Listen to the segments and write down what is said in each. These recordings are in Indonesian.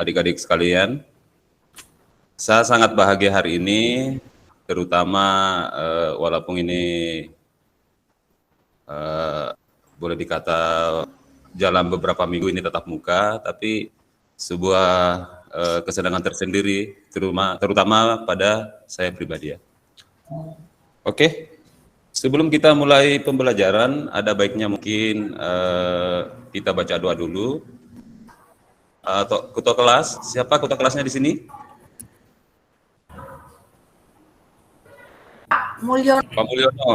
adik-adik sekalian. Saya sangat bahagia hari ini, terutama walaupun ini boleh dikata jalan beberapa minggu ini tetap muka, tapi sebuah kesenangan tersendiri, terutama pada saya pribadi ya. Oke, sebelum kita mulai pembelajaran, ada baiknya mungkin kita baca doa dulu. Atau ketua kelas, siapa ketua kelasnya di sini? Mulyono. Pak Mulyono.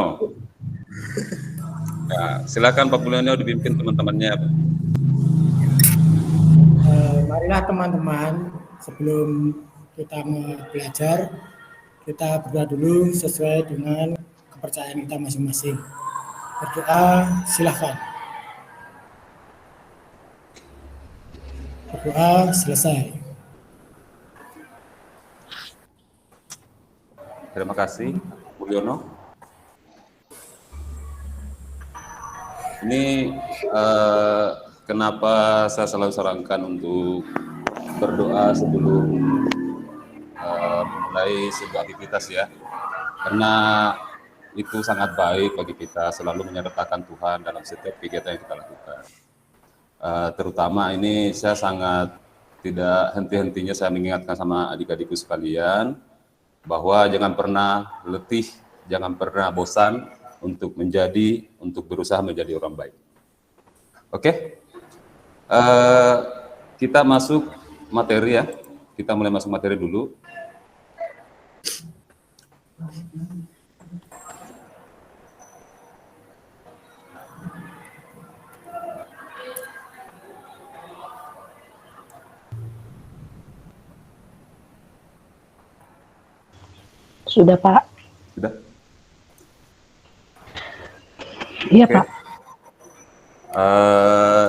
Ya, silakan Pak Mulyono dipimpin teman-temannya. Marilah teman-teman, sebelum kita belajar, kita berdoa dulu sesuai dengan kepercayaan kita masing-masing. Berdoa, silahkan. Berdoa, selesai. Terima kasih, Mulyono. Ini kenapa saya selalu sarankan untuk berdoa sebelum memulai sebuah aktivitas ya, karena itu sangat baik bagi kita selalu menyertakan Tuhan dalam setiap kegiatan yang kita lakukan. Terutama ini saya sangat tidak henti-hentinya saya mengingatkan sama adik-adikku sekalian bahwa jangan pernah letih, jangan pernah bosan untuk berusaha menjadi orang baik. Oke? Kita masuk materi ya. Kita mulai masuk materi dulu. Sudah, Pak. Sudah? Iya, Oke. Pak.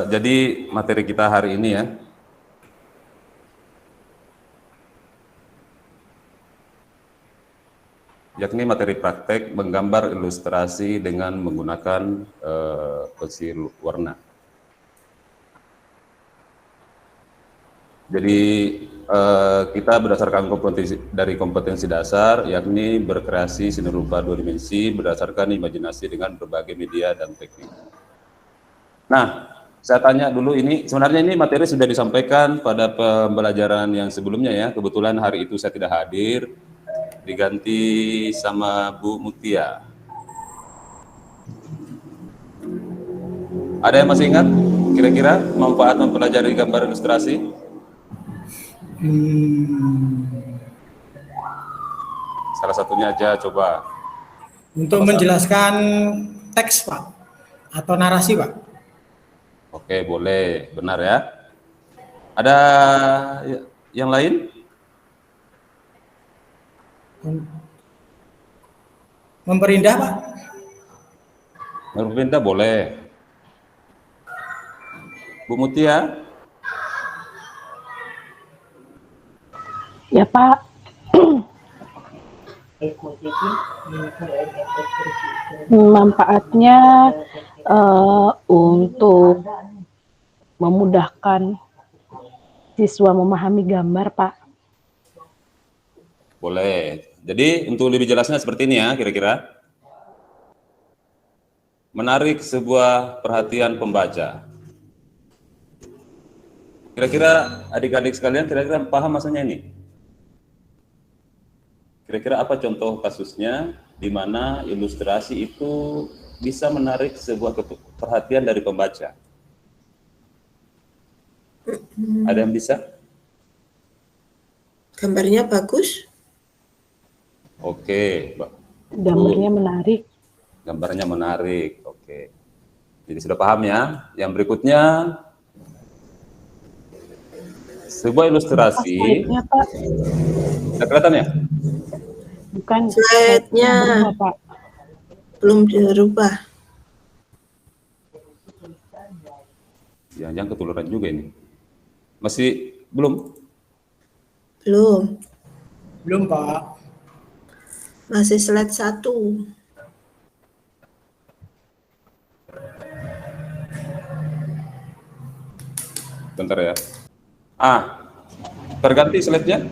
Jadi materi kita hari ini ya, yakni materi praktek menggambar ilustrasi dengan menggunakan pensil warna. Jadi kita berdasarkan kompetensi dasar, yakni berkreasi seni rupa 2 dimensi berdasarkan imajinasi dengan berbagai media dan teknik. Nah, saya tanya dulu ini, sebenarnya ini materi sudah disampaikan pada pembelajaran yang sebelumnya ya. Kebetulan hari itu saya tidak hadir, diganti sama Bu Mutia. Ada yang masih ingat kira-kira manfaat mempelajari gambar ilustrasi? Salah satunya aja coba. Untuk menjelaskan teks, Pak, atau narasi, Pak. Oke, boleh, benar ya. Ada yang lain? Memperindah, Pak. Memperindah boleh. Bu Mutia? Ya, Pak. Manfaatnya untuk memudahkan siswa memahami gambar, Pak. Boleh. Jadi untuk lebih jelasnya seperti ini ya, kira-kira. Menarik sebuah perhatian pembaca. Kira-kira adik-adik sekalian kira-kira paham maksudnya ini? Kira-kira apa contoh kasusnya di mana ilustrasi itu bisa menarik sebuah perhatian dari pembaca? Ada yang bisa? Gambarnya bagus. Oke, Gambarnya menarik. Gambarnya menarik, oke. Jadi sudah paham ya? Yang berikutnya, sebuah ilustrasi. Slide-nya, Pak. Sudah kelihatan ya? Bukan. Slide-nya Pak. belum dirubah. Jangan ketularan juga ini. Masih belum? Belum. Belum, Pak. Masih slide 1. Bentar ya. Berganti slide-nya?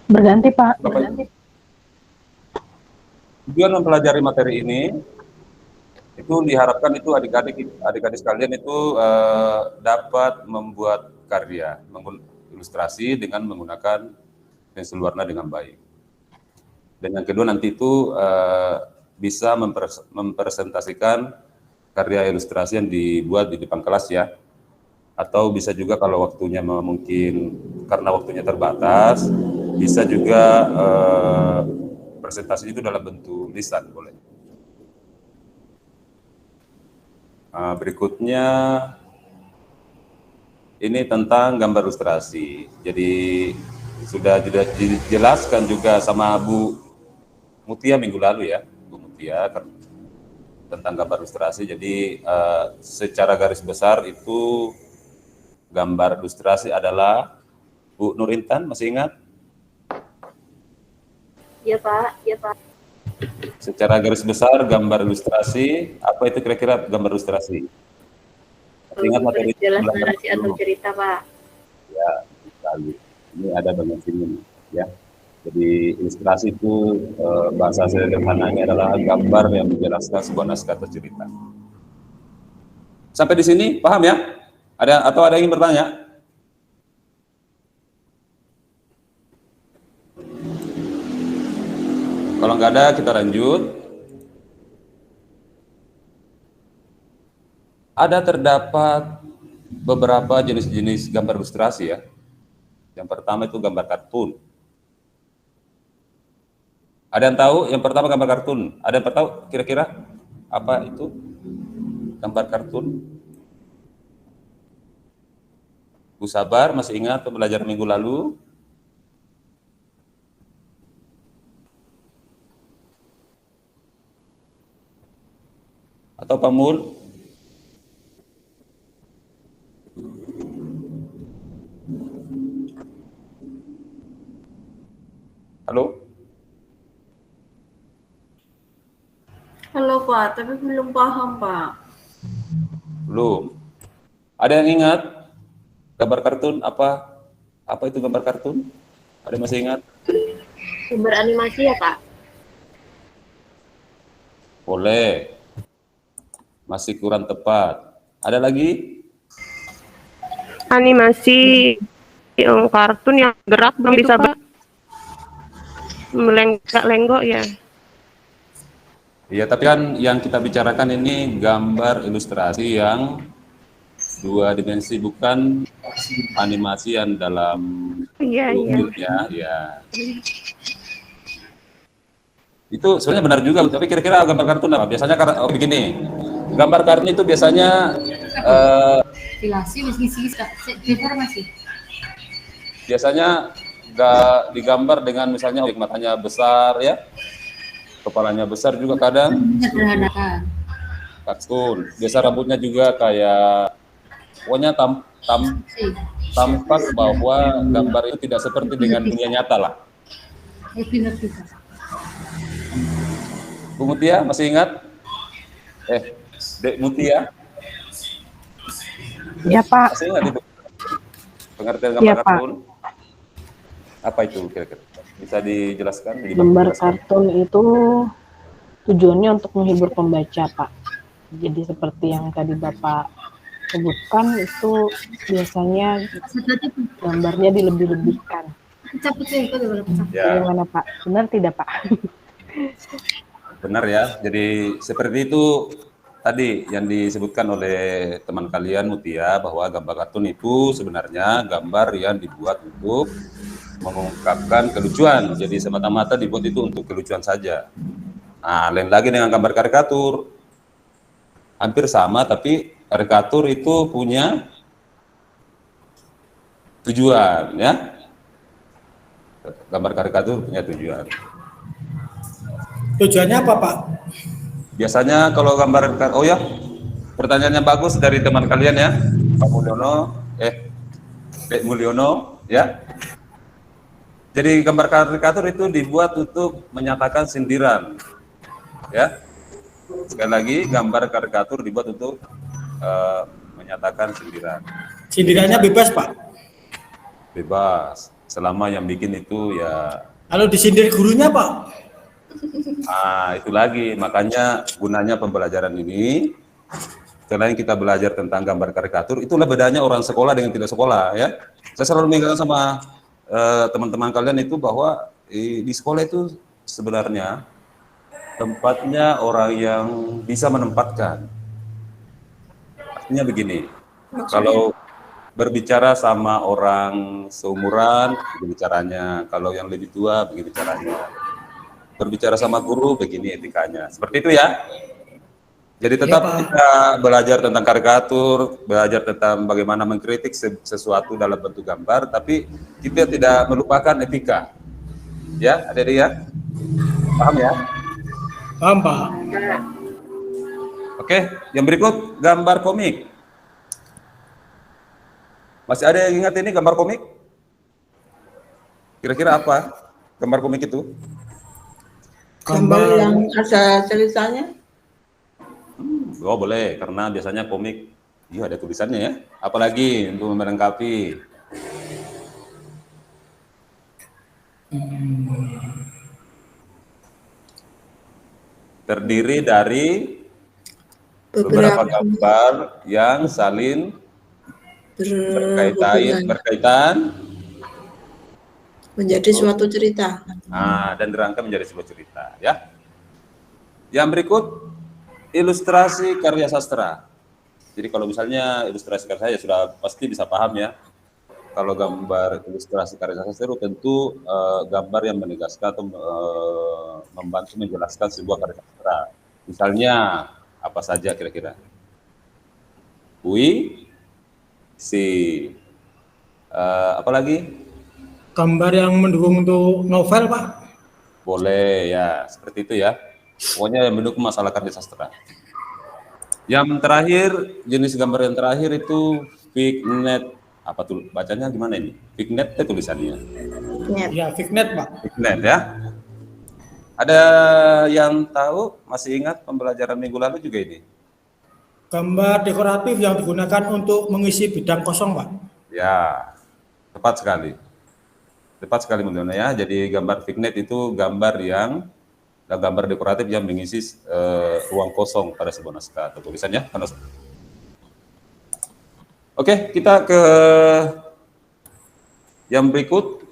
Berganti, Pak. Bapak. Tujuan mempelajari materi ini itu diharapkan itu adik-adik sekalian itu dapat membuat karya, ilustrasi dengan menggunakan pensil warna dengan baik. Dan yang kedua nanti itu bisa mempresentasikan karya ilustrasi yang dibuat di depan kelas ya. Atau bisa juga kalau waktunya mungkin karena waktunya terbatas, bisa juga presentasi itu dalam bentuk lisan boleh. Berikutnya ini tentang gambar ilustrasi. Jadi sudah dijelaskan juga sama Bu Mutia minggu lalu ya, Bu Mutia tentang gambar ilustrasi. Jadi secara garis besar itu gambar ilustrasi adalah Bu Nur Intan, masih ingat? Iya Pak, iya Pak. Secara garis besar gambar ilustrasi, apa itu kira-kira gambar ilustrasi? Ingat materi Jelas narasi atau cerita Pak. Ya, sekali. Ini ada banyak sini ya. Jadi ilustrasi itu bahasa sederhananya adalah gambar yang menjelaskan sebuah naskah atau cerita. Sampai di sini paham ya? Ada yang ingin bertanya? Kalau nggak ada, kita lanjut. Ada terdapat beberapa jenis-jenis gambar ilustrasi ya. Yang pertama itu gambar kartun. Ada yang tahu yang pertama gambar kartun? Ada yang tahu kira-kira apa itu gambar kartun? Bu Sabar masih ingat pembelajaran minggu lalu? Atau Pak Mul? Halo? Halo Pak, tapi belum paham Pak. Belum. Ada yang ingat gambar kartun apa? Apa itu gambar kartun? Ada yang masih ingat? Gambar animasi ya Pak? Boleh. Masih kurang tepat. Ada lagi? Animasi yang kartun yang gerak belum bisa melenggak-lenggok ya. Iya, tapi kan yang kita bicarakan ini gambar ilustrasi yang dua dimensi, bukan animasi yang dalam Iya. ya. Itu sebenarnya benar juga, tapi kira-kira gambar kartun apa? Biasanya begini, gambar kartun itu biasanya biasanya digambar dengan misalnya objek matanya besar ya, kepalanya besar juga kadang. Kartun. Biasa rambutnya juga kayak, pokoknya tampak bahwa gambar itu tidak seperti dengan dunia nyata lah. Bu Mutia masih ingat? Dek Mutia? Ya Pak. Masih ingat itu? Pengertian gambar Ya, Pak. kartun? Apa itu kira-kira? Bisa dijelaskan? Gambar kartun itu tujuannya untuk menghibur pembaca, Pak. Jadi seperti yang tadi Bapak sebutkan, itu biasanya gambarnya dilebih-lebihkan. Ya. Bagaimana Pak? Benar tidak Pak? Benar ya. Jadi seperti itu tadi yang disebutkan oleh teman kalian Mutia, bahwa gambar kartun itu sebenarnya gambar yang dibuat untuk mengungkapkan kelucuan. Jadi semata-mata dibuat itu untuk kelucuan saja. Nah, lain lagi dengan gambar karikatur. Hampir sama, tapi karikatur itu punya tujuan ya. Gambar karikatur punya tujuan. Tujuannya apa Pak? Biasanya kalau gambar, oh ya, pertanyaannya bagus dari teman kalian ya, Pak Mulyono, Pak Mulyono, ya. Jadi gambar karikatur itu dibuat untuk menyatakan sindiran, ya. Sekali lagi, gambar karikatur dibuat untuk menyatakan sindiran. Sindirannya bebas Pak? Bebas. Selama yang bikin itu ya, Kalau disindir gurunya, Pak? itu lagi. Makanya gunanya pembelajaran ini, selain kita belajar tentang gambar karikatur, itulah bedanya orang sekolah dengan tidak sekolah ya. Saya selalu mengingatkan sama teman-teman kalian itu bahwa di sekolah itu sebenarnya tempatnya orang yang bisa menempatkan. Artinya begini, kalau berbicara sama orang seumuran, begini caranya. Kalau yang lebih tua, begini caranya. Berbicara sama guru, begini etikanya. Seperti itu ya. Jadi tetap Pak. kita belajar tentang karikatur, belajar tentang bagaimana mengkritik sesuatu dalam bentuk gambar, tapi kita tidak melupakan etika. Ya, adik-adik ya? Paham ya? Paham, Pak? Oke, yang berikut gambar komik. Masih ada yang ingat ini gambar komik? Kira-kira apa gambar komik itu? Gambar yang ada ceritanya. Oh boleh, karena biasanya komik, iya ada tulisannya ya. Apalagi untuk melengkapi. Terdiri dari beberapa gambar yang saling berkaitan menjadi suatu cerita. dan dirangkai menjadi sebuah cerita ya. Yang berikut ilustrasi karya sastra. Jadi kalau misalnya ilustrasi karya saya sudah pasti bisa paham ya. Kalau gambar ilustrasi karya sastra itu tentu gambar yang menegaskan atau membantu menjelaskan sebuah karya sastra. Misalnya apa saja kira-kira? Apa lagi? Gambar yang mendukung untuk novel, Pak? Boleh ya, seperti itu ya. Pokoknya yang mendukung masalah karya sastra. Yang terakhir, jenis gambar yang terakhir itu vignette. Apa tuh bacanya gimana ini? Vignette itu tulisannya. Ya, vignette, Pak. Vignette ya. Ada yang tahu, masih ingat pembelajaran minggu lalu juga ini? Gambar dekoratif yang digunakan untuk mengisi bidang kosong, Pak. Ya, tepat sekali. Tepat sekali menurut ya. Jadi gambar vignette itu gambar dekoratif yang mengisi ruang kosong pada sebuah naskah atau tulisannya. Oke, kita ke yang berikut.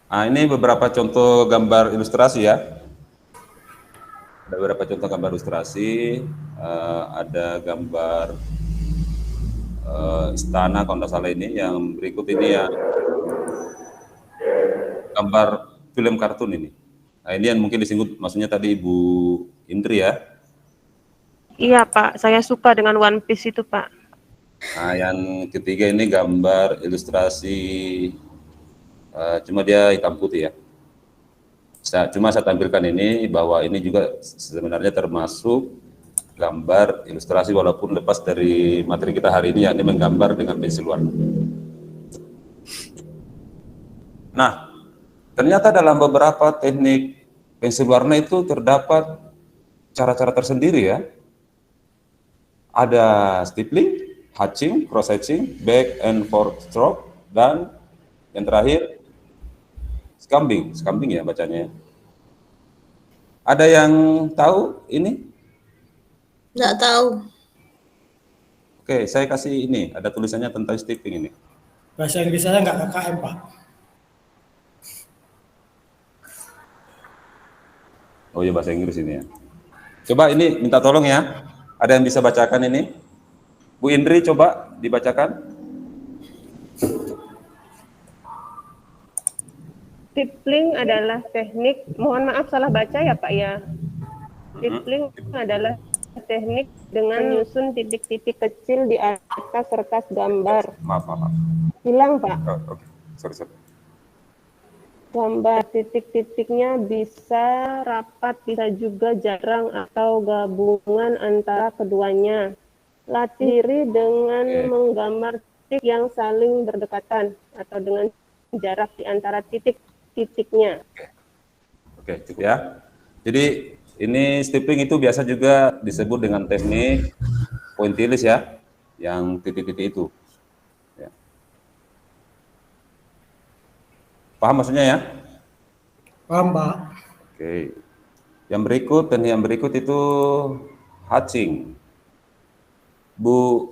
Nah, ini beberapa contoh gambar ilustrasi ya. Ada beberapa contoh gambar ilustrasi. Ada gambar istana kalau tidak salah ini. Yang berikut ini ya gambar film kartun ini. Nah, ini yang mungkin disinggung maksudnya tadi Ibu Indri ya. Iya Pak, saya suka dengan One Piece itu Pak. Nah, yang ketiga ini gambar ilustrasi, cuma dia hitam putih ya. Cuma saya tampilkan ini bahwa ini juga sebenarnya termasuk gambar ilustrasi walaupun lepas dari materi kita hari ini yakni menggambar dengan pensil warna. Nah, ternyata dalam beberapa teknik pensil warna itu terdapat cara-cara tersendiri ya. Ada stippling, hatching, cross hatching, back and forth stroke, dan yang terakhir scumbing ya bacanya. Ada yang tahu ini? Nggak tahu. Oke, saya kasih ini, ada tulisannya tentang stippling ini. Bahasa Inggris saya nggak KKM, Pak. Oh iya, bahasa Inggris ini ya. Coba ini minta tolong ya. Ada yang bisa bacakan ini? Bu Indri coba dibacakan. Stippling adalah teknik, mohon maaf salah baca ya Pak ya. Stippling adalah teknik dengan menyusun titik-titik kecil di atas kertas gambar. Maaf. Hilang Pak. Oh, oke. Sorry. Gambar titik-titiknya bisa rapat, bisa juga jarang atau gabungan antara keduanya. Latih diri dengan menggambar titik yang saling berdekatan atau dengan jarak di antara titik-titiknya. Oke, cukup ya. Jadi ini stippling itu biasa juga disebut dengan teknik pointillis ya, yang titik-titik itu. Ya. Paham maksudnya ya? Paham, Pak. Oke. Yang berikut, teknik yang berikut itu hatching. Bu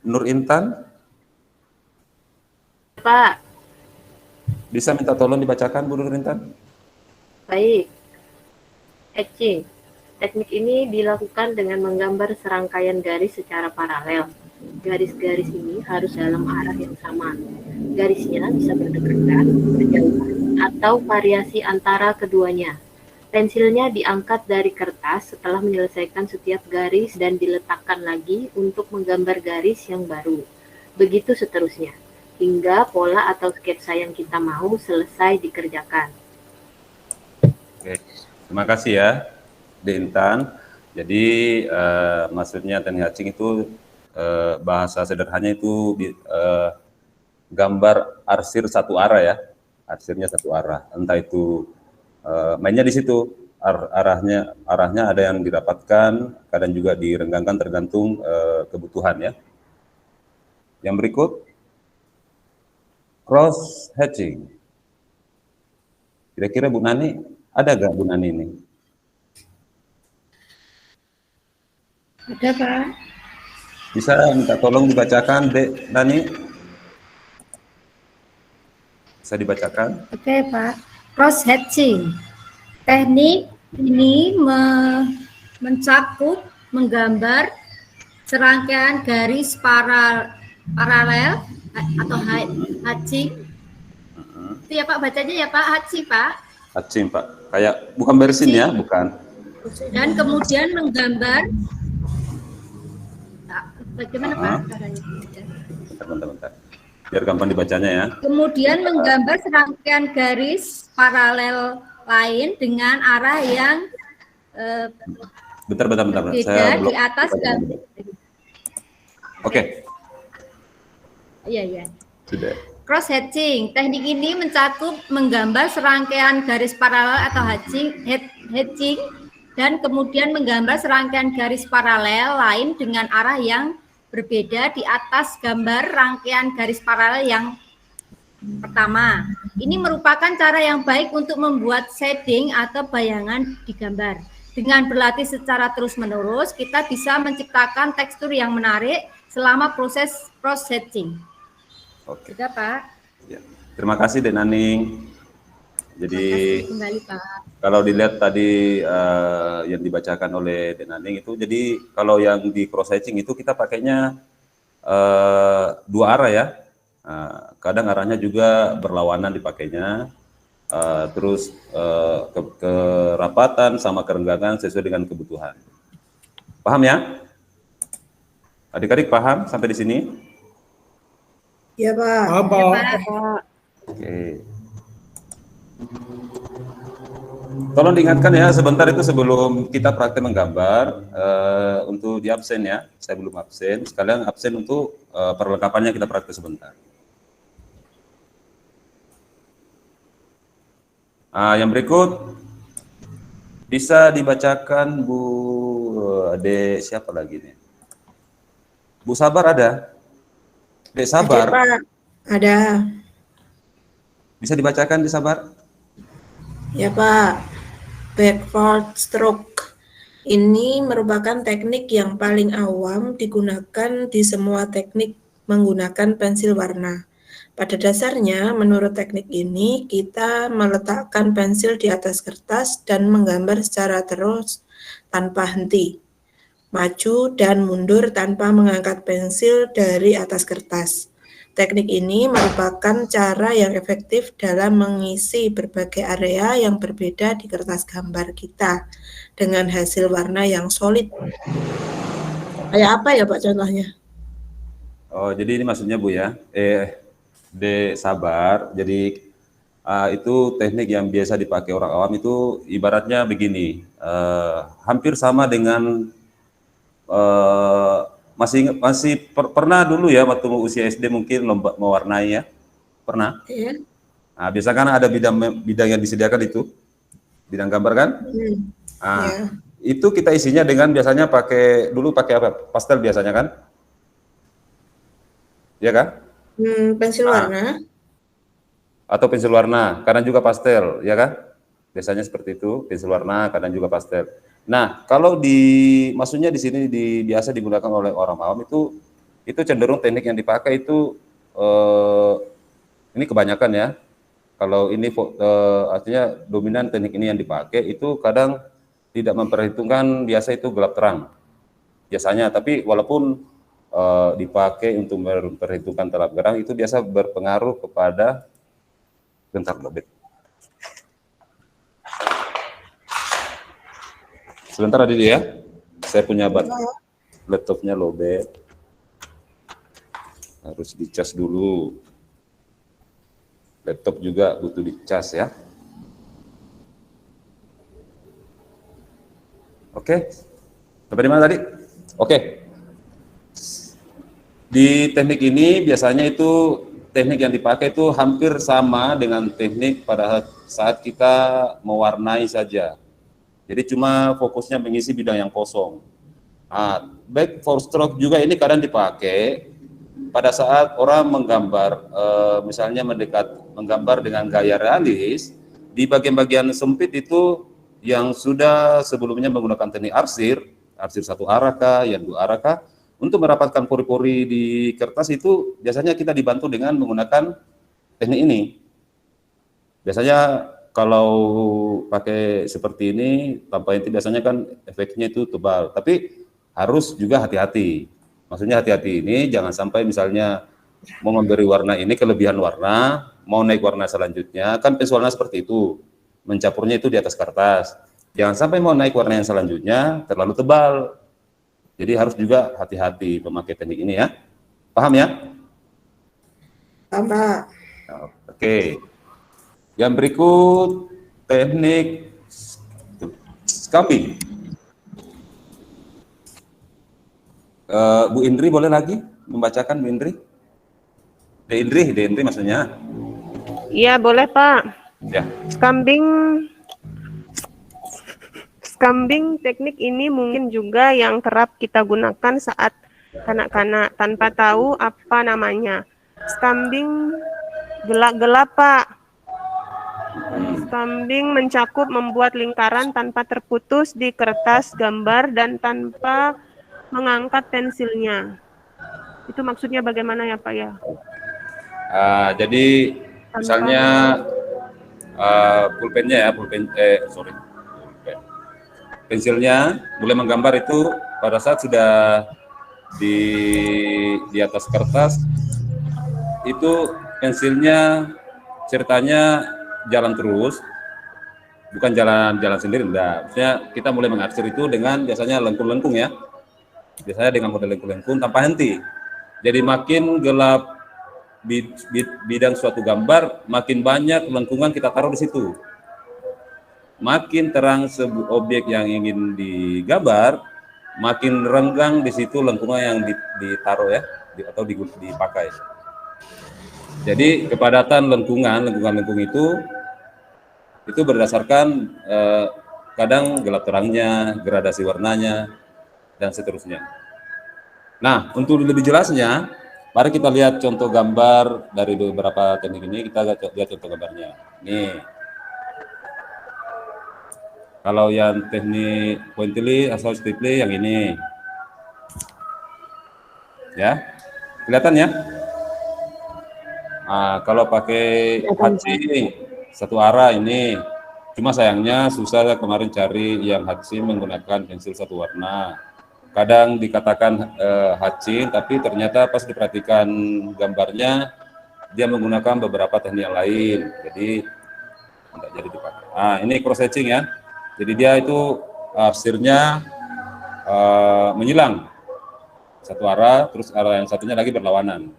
Nur Intan, Pak. bisa minta tolong dibacakan Bu Nur Intan? Baik. Etching. Teknik ini dilakukan dengan menggambar serangkaian garis secara paralel. Garis-garis ini harus dalam arah yang sama. Garisnya bisa berdekatan, berjauhan, atau variasi antara keduanya. Pensilnya diangkat dari kertas setelah menyelesaikan setiap garis dan diletakkan lagi untuk menggambar garis yang baru. Begitu seterusnya, hingga pola atau sketsa yang kita mau selesai dikerjakan. Oke. Terima kasih ya, Intan. Jadi maksudnya teknik hatching itu bahasa sederhananya itu gambar arsir satu arah ya, arsirnya satu arah. Entah itu mainnya di situ, arahnya ada yang dirapatkan, kadang juga direnggangkan tergantung kebutuhan ya. Yang berikut, cross hatching. Kira-kira Bu Nani, ada gak Bu Nani ini? Ada, Pak. Bisa minta tolong dibacakan, Dek Nani? Bisa dibacakan? Oke, Pak. Cross hatching. Teknik ini mencakup menggambar serangkaian garis paralel atau hatching. Itu ya Pak, bacanya ya Pak, hatching Pak. Hatching Pak, kayak bukan bersin ya, bukan? Dan kemudian menggambar, bagaimana Pak? Bentar. Biar gampang dibacanya ya. Kemudian menggambar serangkaian garis paralel lain dengan arah yang Bentar. berbeda Saya belum di atas gambar. Oke. Iya. Sudah. Cross hatching. Teknik ini mencakup menggambar serangkaian garis paralel atau hatching dan kemudian menggambar serangkaian garis paralel lain dengan arah yang berbeda di atas gambar rangkaian garis paralel yang pertama. Ini merupakan cara yang baik untuk membuat shading atau bayangan di gambar. Dengan berlatih secara terus-menerus, kita bisa menciptakan tekstur yang menarik selama proses cross hatching. Oke. Sudah, Pak. Ya. Terima kasih, Dek Naning. Jadi Kembali, Pak. kalau dilihat tadi yang dibacakan oleh Dek Naning itu, jadi kalau yang di cross hatching itu kita pakainya dua arah ya. Kadang arahnya juga berlawanan dipakainya. Terus kerapatan sama kerenggangan sesuai dengan kebutuhan. Paham ya? Adik-adik paham sampai di sini? Ya, Pak. Paham, Pak. Oke. Tolong diingatkan ya sebentar itu sebelum kita praktek menggambar untuk di absen ya. Saya belum absen. Sekalian absen untuk perlengkapannya kita praktek sebentar. Yang berikut bisa dibacakan Bu Ade siapa lagi nih? Bu Sabar ada? Dek Sabar. Ada, Pak. Ada. Bisa dibacakan di Sabar? Ya, Pak. Backward stroke. Ini merupakan teknik yang paling awam digunakan di semua teknik menggunakan pensil warna. Pada dasarnya, menurut teknik ini, kita meletakkan pensil di atas kertas dan menggambar secara terus tanpa henti. Maju dan mundur tanpa mengangkat pensil dari atas kertas. Teknik ini merupakan cara yang efektif dalam mengisi berbagai area yang berbeda di kertas gambar kita dengan hasil warna yang solid. Kayak apa ya Pak contohnya? Oh, jadi ini maksudnya Bu ya? Dek Sabar. Jadi itu teknik yang biasa dipakai orang awam itu ibaratnya begini. Hampir sama dengan pernah dulu ya waktu usia SD mungkin lomba mewarnai ya, pernah? Iya. Nah, biasa kan ada bidang yang disediakan itu, bidang gambar kan? Iya. Itu kita isinya dengan biasanya pakai apa? Pastel biasanya kan? Iya kan? Pensil warna. atau pensil warna, kadang juga pastel, ya kan? Biasanya seperti itu, pensil warna, kadang juga pastel. Nah, kalau maksudnya di sini biasa digunakan oleh orang awam itu cenderung teknik yang dipakai itu ini kebanyakan ya. Kalau ini artinya dominan teknik ini yang dipakai itu kadang tidak memperhitungkan biasa itu gelap terang biasanya, tapi walaupun dipakai untuk memperhitungkan terang terang itu biasa berpengaruh kepada bentar lobet. Sebentar aja ya, saya punya laptopnya lobet, harus dicas dulu. Laptop juga butuh dicas ya. Oke, sampai di mana tadi? Oke, di teknik ini biasanya itu teknik yang dipakai itu hampir sama dengan teknik pada saat kita mewarnai saja. Jadi cuma fokusnya mengisi bidang yang kosong. Back for stroke juga ini kadang dipakai pada saat orang menggambar, misalnya menggambar dengan gaya realis, di bagian-bagian sempit itu yang sudah sebelumnya menggunakan teknik arsir satu arah kah, yang dua arah kah, untuk merapatkan pori-pori di kertas itu biasanya kita dibantu dengan menggunakan teknik ini. Biasanya kalau pakai seperti ini tanpa inti biasanya kan efeknya itu tebal, tapi harus juga hati-hati. Maksudnya hati-hati ini jangan sampai misalnya mau memberi warna ini kelebihan warna, mau naik warna selanjutnya, kan pensil warna seperti itu, mencampurnya itu di atas kertas. Jangan sampai mau naik warna yang selanjutnya terlalu tebal. Jadi harus juga hati-hati memakai teknik ini ya. Paham ya? Paham, Pak. Oke. Yang berikut teknik scamping. Bu Indri boleh lagi membacakan, Bu Indri? De Indri maksudnya. Iya, boleh, Pak. Ya. Scamping teknik ini mungkin juga yang kerap kita gunakan saat kanak-kanak tanpa tahu apa namanya. Scamping gelap-gelap, Pak. Scamping mencakup membuat lingkaran tanpa terputus di kertas gambar dan tanpa mengangkat pensilnya. Itu maksudnya bagaimana ya, Pak ya? Jadi misalnya pulpennya ya, pensilnya boleh menggambar itu pada saat sudah di atas kertas itu pensilnya ceritanya jalan terus, bukan jalan sendiri, enggak. Maksudnya kita mulai mengarsir itu dengan biasanya lengkung-lengkung ya. Biasanya dengan model lengkung-lengkung tanpa henti. Jadi makin gelap bidang suatu gambar, makin banyak lengkungan kita taruh di situ. Makin terang objek yang ingin digambar, makin renggang di situ lengkungan yang ditaruh ya, atau dipakai. Jadi kepadatan lengkung itu berdasarkan kadang gelap terangnya, gradasi warnanya, dan seterusnya. Nah, untuk lebih jelasnya, mari kita lihat contoh gambar dari beberapa teknik ini. Kita lihat contoh gambarnya. Nih, kalau yang teknik pointillé atau stippling yang ini, ya, kelihatan ya? Kalau pakai hatching satu arah ini, cuma sayangnya susah kemarin cari yang hatching menggunakan pensil satu warna. Kadang dikatakan hatching, tapi ternyata pas diperhatikan gambarnya dia menggunakan beberapa teknik yang lain, jadi tidak jadi dipakai. Ini cross hatching ya, jadi dia itu arsirnya menyilang satu arah, terus arah yang satunya lagi berlawanan.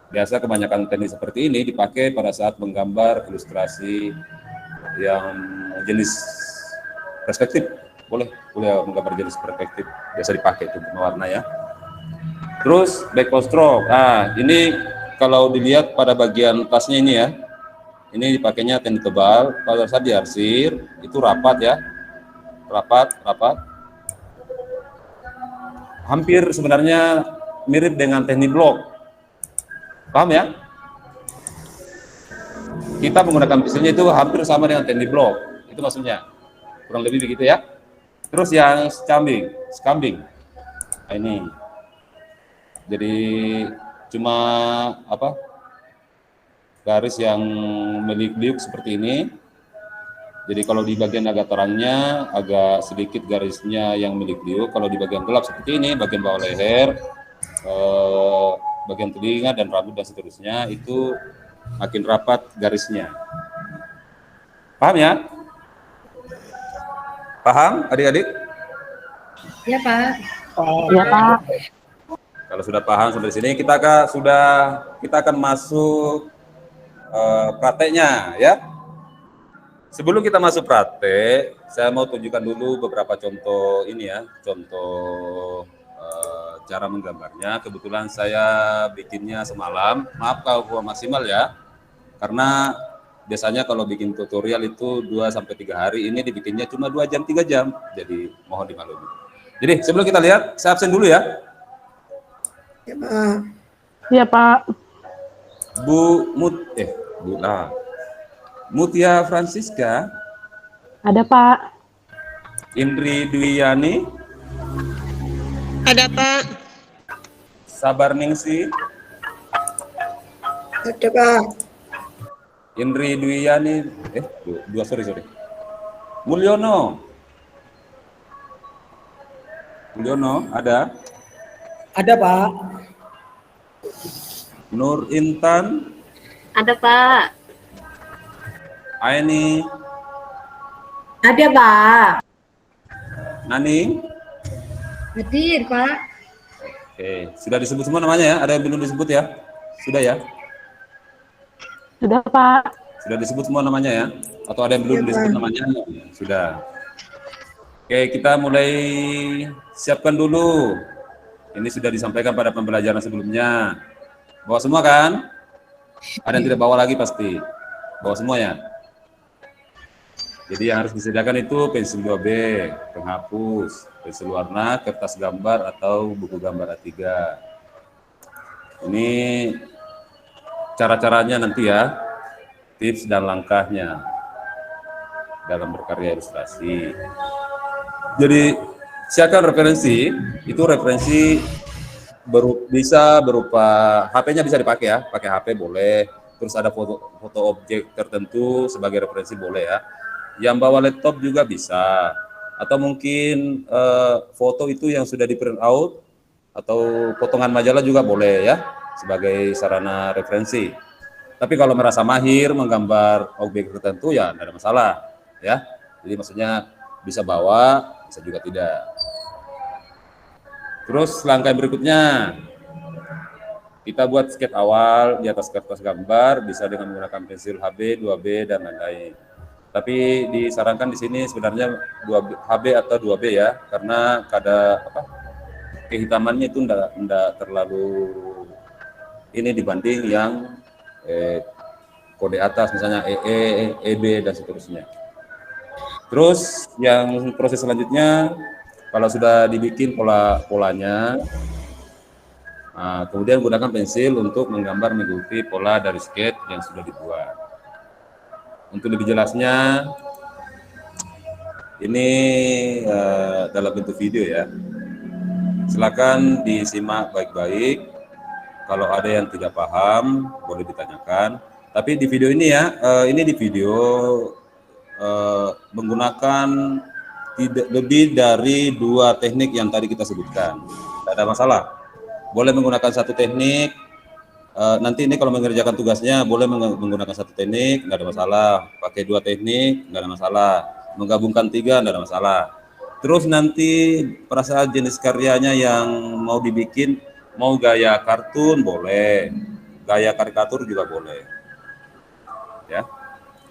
Biasa kebanyakan teknik seperti ini dipakai pada saat menggambar ilustrasi yang jenis perspektif. Boleh menggambar jenis perspektif, biasa dipakai itu mewarna ya. Terus back stroke. Ini kalau dilihat pada bagian tasnya ini ya, ini dipakainya teknik tebal. Pada saat diarsir itu rapat ya, rapat. Hampir sebenarnya mirip dengan teknik blok. Paham ya? kita menggunakan pensilnya itu hampir sama dengan Tandy Block. Itu maksudnya. Kurang lebih begitu ya. Terus yang scambing. Nah, ini. Jadi cuma apa? Garis yang meliuk-liuk seperti ini. Jadi kalau di bagian agak terangnya agak sedikit garisnya yang meliuk-liuk. Kalau di bagian gelap seperti ini, bagian bawah leher, bagian telinga dan rambut dan seterusnya itu makin rapat garisnya. Paham ya? Paham adik-adik? Ya, Pak. Ya, Pak. Kalau sudah paham sampai sini kita akan masuk prakteknya ya. Sebelum kita masuk praktek, saya mau tunjukkan dulu beberapa contoh ini ya, contoh cara menggambarnya. Kebetulan saya bikinnya semalam, maaf kalau kurang maksimal ya, karena biasanya kalau bikin tutorial itu 2-3 hari, ini dibikinnya cuma 2 jam 3 jam, jadi mohon dimaklumi. Jadi sebelum kita lihat, saya absen dulu ya. Ya, Pak. Ya, Pak. Mutia Francisca, Ada, Pak. Indri Dwiyani, Ada, Pak. Sabar Ningsi, Ada, Pak. Indri Dwiyani, sorry. Mulyono, ada. Ada, Pak. Nur Intan, Ada, Pak. Aini, Ada, Pak. Nani. Hadir, Pak. Oke, sudah disebut semua namanya ya? Ada yang belum disebut ya? Sudah ya? Sudah, Pak. Sudah disebut semua namanya ya? Atau ada yang belum Ya, disebut Pak. namanya? Sudah. Oke, kita mulai siapkan dulu. Ini sudah disampaikan pada pembelajaran sebelumnya. Bawa semua kan? Ada yang tidak bawa lagi pasti. Bawa semua ya? Jadi yang harus disediakan itu pensil 2B, penghapus, pensil warna, kertas gambar atau buku gambar A3. Ini cara-caranya nanti ya, tips dan langkahnya dalam berkarya ilustrasi. Jadi siapkan referensi, itu referensi bisa berupa HP-nya bisa dipakai ya, pakai HP boleh. Terus ada foto objek tertentu sebagai referensi boleh ya. Yang bawa laptop juga bisa, atau mungkin foto itu yang sudah di print out atau potongan majalah juga boleh ya sebagai sarana referensi. Tapi kalau merasa mahir menggambar objek tertentu ya tidak ada masalah ya. Jadi maksudnya bisa bawa, bisa juga tidak. Terus langkah berikutnya kita buat sketch awal di atas kertas gambar, bisa dengan menggunakan pensil HB, 2B dan lain-lain. Tapi disarankan di sini sebenarnya 2HB atau 2B ya, karena kehitamannya itu enggak terlalu ini dibanding yang kode atas misalnya EE, EB dan seterusnya. Terus yang proses selanjutnya kalau sudah dibikin polanya, kemudian gunakan pensil untuk menggambar mengikuti pola dari sketch yang sudah dibuat. Untuk lebih jelasnya, ini dalam bentuk video ya. Silakan disimak baik-baik. Kalau ada yang tidak paham, boleh ditanyakan. Tapi di video ini ya, ini di video menggunakan tidak lebih dari 2 teknik yang tadi kita sebutkan. Tidak ada masalah. Boleh menggunakan satu teknik. Nanti ini kalau mengerjakan tugasnya boleh menggunakan satu teknik, nggak ada masalah. Pakai 2 teknik, nggak ada masalah. Menggabungkan 3, nggak ada masalah. Terus nanti perasaan jenis karyanya yang mau dibikin, mau gaya kartun boleh, gaya karikatur juga boleh. Ya.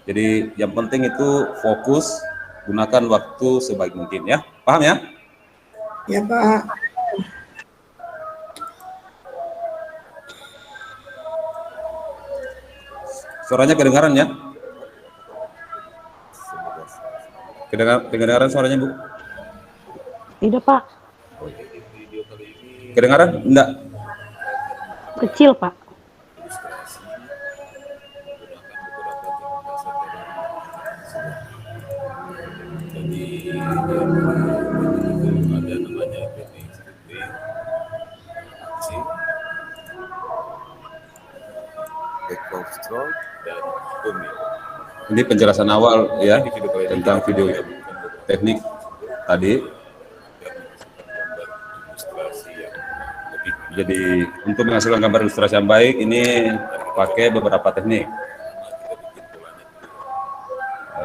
Jadi yang penting itu fokus, gunakan waktu sebaik mungkin ya. Paham ya? Ya, Pak. Suaranya kedengaran ya? Kedengaran suaranya, Bu? Tidak, Pak. Kedengaran? Enggak. Kecil, Pak. ada namanya teknik stripping, hatching, backward stroke, dan booming. Ini penjelasan awal ya tentang video teknik tadi. Jadi untuk menghasilkan gambar ilustrasi yang baik ini pakai beberapa teknik.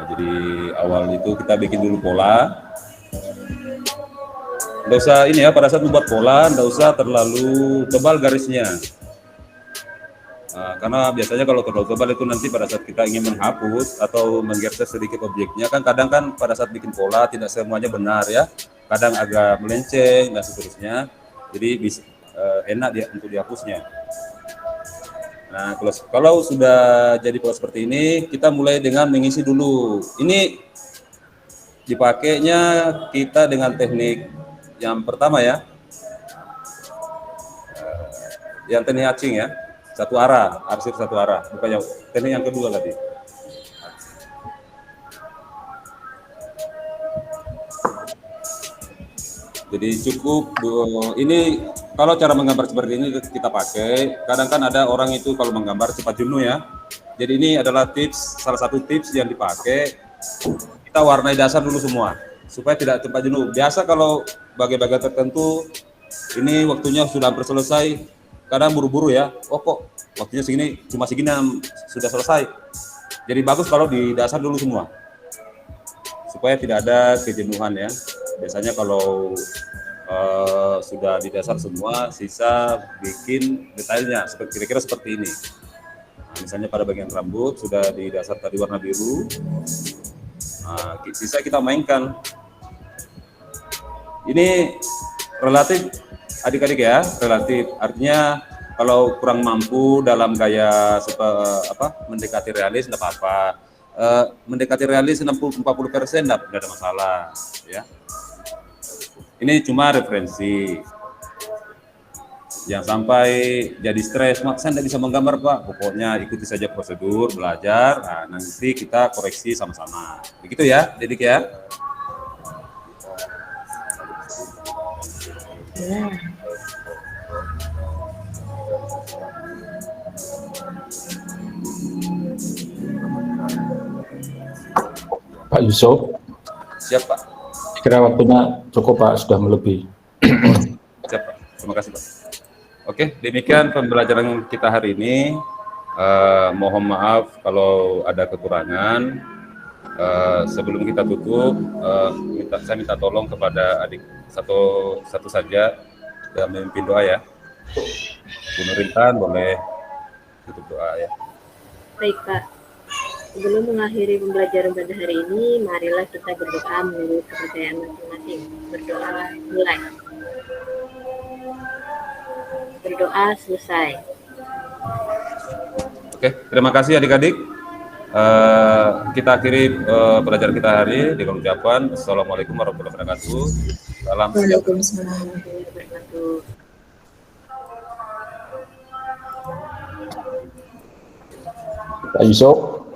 Jadi awal itu kita bikin dulu pola. Nggak usah ini ya, pada saat membuat pola nggak usah terlalu tebal garisnya. Karena biasanya kalau terlalu tebal itu nanti pada saat kita ingin menghapus atau menggeser sedikit objeknya, kan kadang kan pada saat bikin pola tidak semuanya benar ya. Kadang agak melenceng dan seterusnya. Jadi bisa enak dia untuk dihapusnya. Nah, kalau sudah jadi pola seperti ini, kita mulai dengan mengisi dulu. Ini dipakainya kita dengan teknik yang pertama ya, yang teknik hatching ya, satu arah, arsir satu arah, bukan yang teknik yang kedua tadi. Jadi cukup ini kalau cara menggambar seperti ini kita pakai. Kadang kan ada orang itu kalau menggambar cepat jenuh ya. Jadi ini adalah tips, salah satu tips yang dipakai. Kita warnai dasar dulu semua supaya tidak cepat jenuh. Biasa kalau bagian-bagian tertentu ini waktunya sudah hampir selesai, kadang buru-buru ya. Oh kok waktunya segini, cuma segini sudah selesai. Jadi bagus kalau di dasar dulu semua supaya tidak ada kejenuhan ya. Biasanya kalau sudah di dasar semua, sisa bikin detailnya kira-kira seperti ini. Nah, misalnya pada bagian rambut sudah di dasar tadi warna biru, nah, sisa kita mainkan. Ini relatif adik-adik ya, relatif. Artinya kalau kurang mampu dalam gaya mendekati realis tidak apa-apa. Mendekati realis 60-40% tidak ada masalah ya. Ini cuma referensi. Jangan sampai jadi stres, Mak, saya tidak bisa menggambar Pak. Pokoknya ikuti saja prosedur, belajar, nah, nanti kita koreksi sama-sama. Begitu ya, Didik ya. Ya. Pak Yusuf, Siap Pak. kira waktunya cukup Pak, sudah melebihi. Siap Pak, terima kasih Pak. Oke, demikian pembelajaran kita hari ini. Mohon maaf kalau ada kekurangan. Sebelum kita tutup, saya minta tolong kepada adik satu saja dalam memimpin doa ya. Bu Nurintan boleh tutup doa ya. Baik Pak. Sebelum mengakhiri pembelajaran pada hari ini, marilah kita berdoa menurut kepercayaan masing-masing. Berdoa mulai. Berdoa selesai. Oke, terima kasih adik-adik. Kita akhiri pelajaran kita hari dengan ucapan Assalamualaikum warahmatullahi wabarakatuh. Salam sejahtera. Waalaikumsalam. Pak Yusuf.